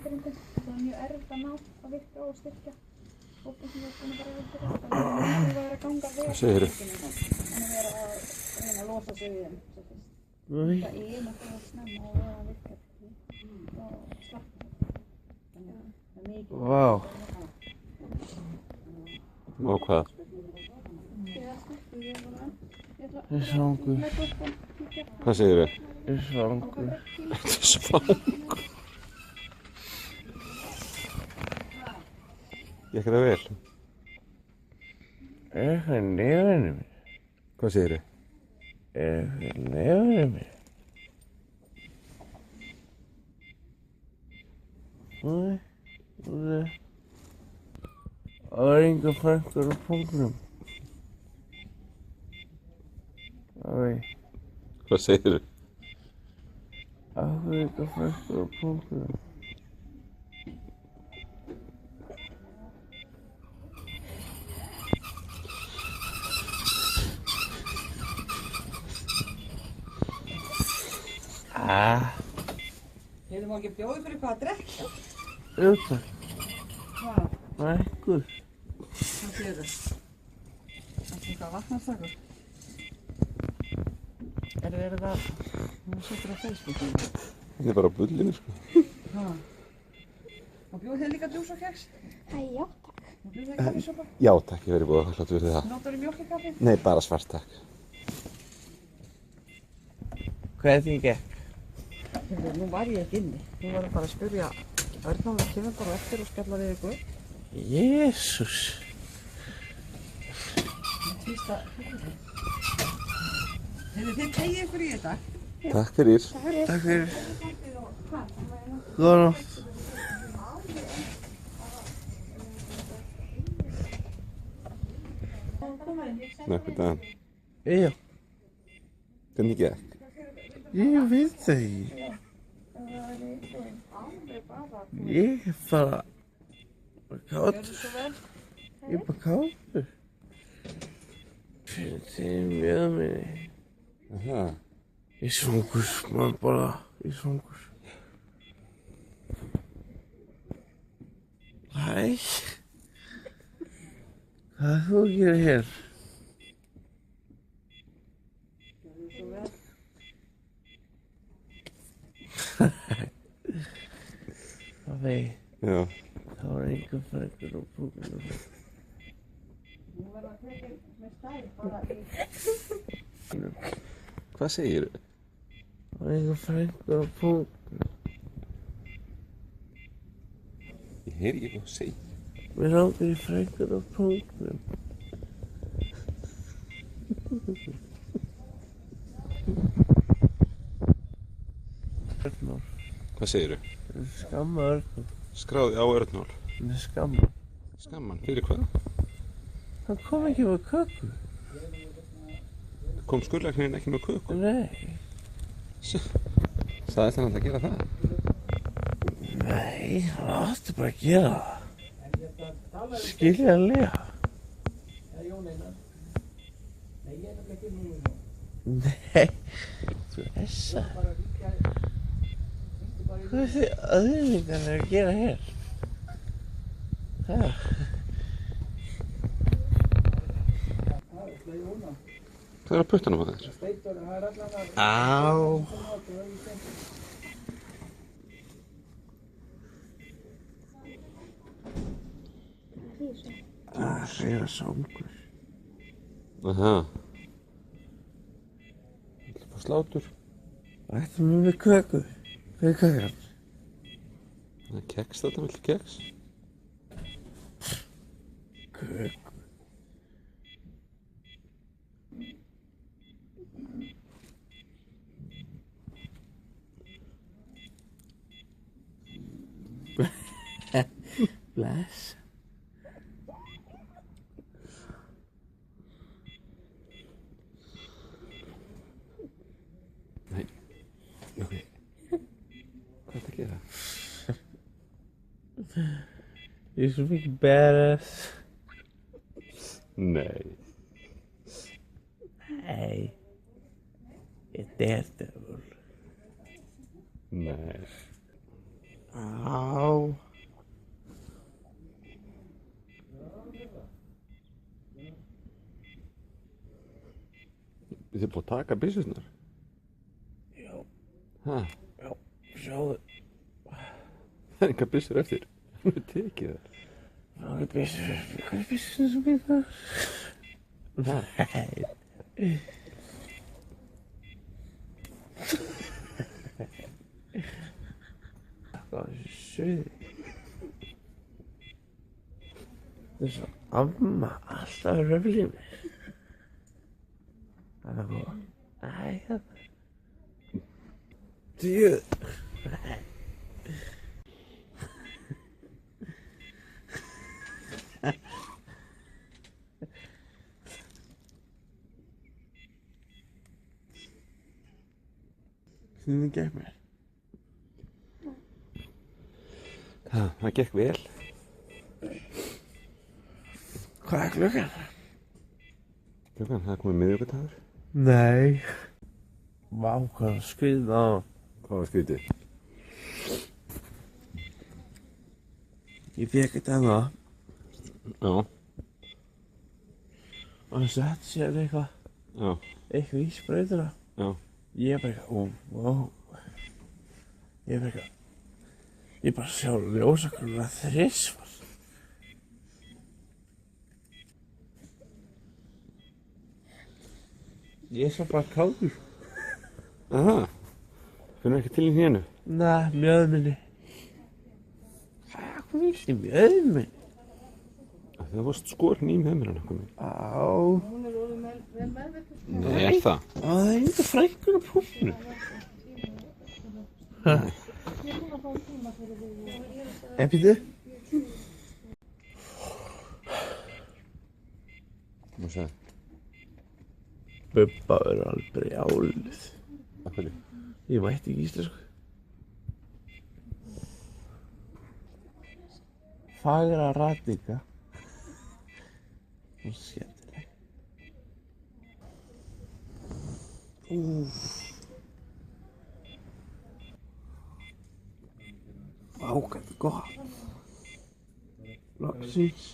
næringarindin. Það mjög erfitt að ná að virka og styrkja hópinn sem við erum búin að vera fyrir. Það er að ganga vel. Hvað segirðu? En að vera að reyna að losa sig við þeim svo fyrst. Það er náttúrulega snemma og vera að virka og slappa. Þannig að það er mikið. Vá. Og hvað? Ég er svangur. Hvað segirðu? Ég er svangur. Þetta er svangur. Gekk það vel? Er eitthvað í nefinu mér? Hvað segirðu? Er eitthvað í nefinu mér? Nei. Það var enga frængur á punktnum. Hvað segirðu? Það var enga frængur á punktnum. Hefur maður ekki bjóðið fyrir hvað að drekka? Jú takk. Hvað? Frængur. Hvað séu þau? Það er eitthvað vatnarstakur. Er það hún setur á Facebooku? Þetta er bara á bullinu, sko. Hvað? Og bjóðið þið líka djús og keks? Já, takk. Og bjóðið þið kaffisopa? Já, takk, ég verið búið að hlátt fyrir það. Notar þið mjólk í kaffið? Nei, bara svart, takk. Hvernig gekk? Nú var ég ekki inni. Nú var ég bara að spyrja Örnólfur kemur bara eftir og spjallar við ykkur. Jesús. Týsta. Hefur þið tegið ykkur í þetta? Takk fyrir. Takk fyrir. Góða nótt. Nokkuð dagann. Já. Hvernig gekk? Ég veit það ekki. Ég er bara kátur. Ég er bara kátur. Fyrir þeim mjög minni. Aha. Ég er svangur, maður bara, ég er svangur. Hæ? Hvað er þú að gera hér? Pabbi, Já. það var enga frængur á punktnum. Nú verða tekið með stæð bara í... Hvað segirðu? Það var enga frængur á punktnum. Ég heyri ekki hvað þú segir. Mér langar í frængur á punktnum. Örnól, Hvað segirðu? skamma Örnól. Skráði á Örnól. Hann er skamma. Skamman, fyrir hvað? Hann kom ekki með köku. Kom skurðlæknirinn ekki með köku? Nei. Sagðist hann alltaf að gera það? Nei, hann átti bara að gera það. Skiljanlega. Nei, þessa. Hvað er þið öðlingarnir að gera hér? Það. Hvað er að puttanum á þér? Á. Það segja sángur. Aha. Þetta er bara slátur. Ættum við með köku? Hvað er kökan? Það er keks þetta, viltu keks? Köku. Bless. Nei. Ok. Hvað er þetta að gera? Ég er svo mikið badass. Nei. Nei. Ég er daredevil. Nei. Já. Þið búið að taka byssurnar? Já. Hæ? Já, sjáðu. Það er enga byssur eftir. Nú tekið það. Hvað er byssur sem við það? Nei. Hvað er söði? Þess að amma alltaf röflið mér. Það er góð. Æja. Djöð. Hvernig gekk mér? Það gekk vel. Hvað er klukkan? Klukkan, það er komið miðvikudagur. Nei. Vá, hvað skrið á. Hvað var skrítið? Ég fékk þetta enná. Já. Og það sett sér eitthvað í sprautina. Já. Ég er bara eitthvað, Ég er bara eitthvað. Ég bara sjá ljósakrúna þrisvar. Ég er svo bara káður. Aha. Finnur ekki til í hnénu? Nei, mjöðminni. Hvað finnst þið mjöðminni? Það varst skorinn í með mér hann eitthvað. Á. Hún er orðin vel meðvitað. Nei, er það? Það er enga frængur á púlnu. Ég er búin að fá tíma fyrir því. En býttu? Má segja. Bubba verður alveg brjálið. Af hverju? Ég mætti ekki íslensku. Fagra radíka. Svo skemmtileg. Vá, hvað þetta er gott. Loksins.